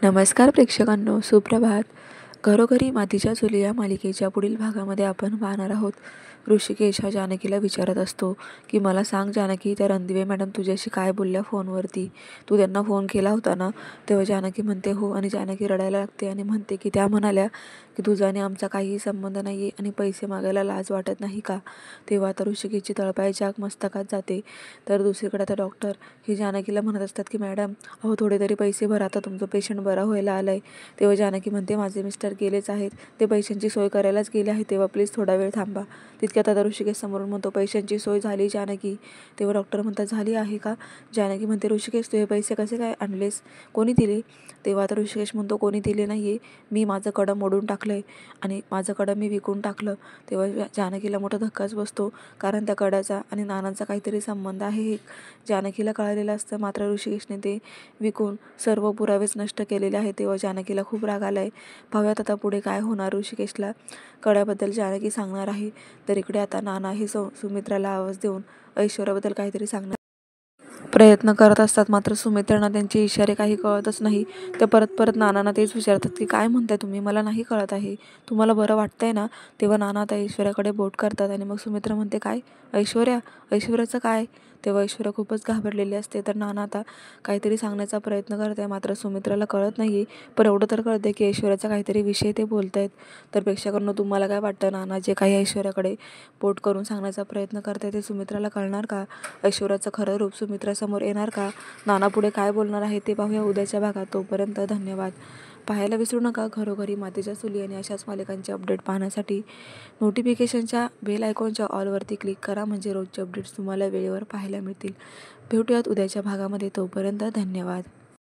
नमस्कार प्रेक्षकांनो, सुप्रभात. घरोघरी मातीच्या चुली या मालिकेच्या पुढील भागामध्ये आपण पाहणार आहोत. ऋषिकेश हा जानकीला विचारत असतो की मला सांग जानकी, त्या रणदिवे मॅडम तुझ्याशी काय बोलल्या फोनवरती? तू त्यांना फोन केला होता ना? तेव्हा जानकी म्हणते हो, आणि जानकी रडायला लागते आणि म्हणते की त्या म्हणाल्या की तुझा आणि आमचा काहीही संबंध नाही आहे आणि पैसे मागायला लाज वाटत नाही का? तेव्हा आता ऋषिकेशची तळपायाची आग मस्तकात जाते. तर दुसरीकडे आता डॉक्टर हे जानकीला म्हणत असतात की मॅडम, अहो थोडे तरी पैसे भरा, आता तुमचं पेशंट बरा व्हायला आलं आहे. तेव्हा जानकी म्हणते माझे मिस्टर गेलेच आहेत, ते पैशांची सोय करायलाच गेले आहेत, तेव्हा प्लीज थोडा वेळ थांबा. तितक्यात आता ऋषिकेश समोरून म्हणतो पैशांची सोय झाली जानकी? तेव्हा डॉक्टर म्हणतात झाली आहे का? जानकी म्हणते ऋषिकेश तू हे पैसे कसे काय आणलेस? कोणी दिले? तेव्हा आता ऋषिकेश म्हणतो कोणी दिले नाही आहे, मी माझं कडं मोडून टाकलं आहे आणि माझं कडं मी विकून टाकलं. तेव्हा जानकीला मोठा धक्काच बसतो, कारण त्या कड्याचा आणि नानांचा काहीतरी संबंध आहे हे जानकीला कळालेलं असतं. मात्र ऋषिकेशने ते विकून सर्व पुरावेच नष्ट केलेले आहेत. तेव्हा जानकीला खूप राग आला आहे. पाहूयात आता पुढे काय होणार. ऋषिकेशला कड्याबद्दल जानकी सांगणार आहे, तर इकडे आता नाना हे सुमित्राला आवाज देऊन ऐश्वर्याबद्दल काहीतरी सांगणार प्रयत्न करत असतात. मात्र सुमित्रांना त्यांचे इशारे काही कळतच नाही. ते परत परत नानांना तेच विचारतात की काय म्हणताय तुम्ही, मला नाही कळत आहे, तुम्हाला बरं वाटतंय ना? तेव्हा नाना आता ऐश्वर्याकडे बोट करतात आणि मग सुमित्रा म्हणते काय ऐश्वर्या, ऐश्वर्याचं काय? तेव्हा ऐश्वर्या खूपच घाबरलेली असते. तर नाना आता काहीतरी सांगण्याचा प्रयत्न करत आहे, मात्र सुमित्राला कळत नाही आहे. पण एवढं तर कळते की ऐश्वर्याचा काहीतरी विषय ते बोलत आहेत. तर प्रेक्षकांनो, तुम्हाला काय वाटतं, नाना जे काही ऐश्वर्याकडे बोट करून सांगण्याचा प्रयत्न करते ते सुमित्राला कळणार का? ऐश्वर्याचं खरं रूप सुमित्रासमोर येणार का? नाना पुढे काय बोलणार आहे ते पाहूया उद्याच्या भागात. तोपर्यंत धन्यवाद. पाहायला विसरू नका घरोघरी मातीच्या चुली आणि अशाच मालिकांचे अपडेट पाहण्यासाठी नोटिफिकेशनच्या बेल आयकॉनच्या ऑलवरती क्लिक करा, म्हणजे रोजचे अपडेट्स तुम्हाला वेळेवर पाहायला मिळतील. भेटूयात उद्याच्या भागामध्ये. तोपर्यंत धन्यवाद.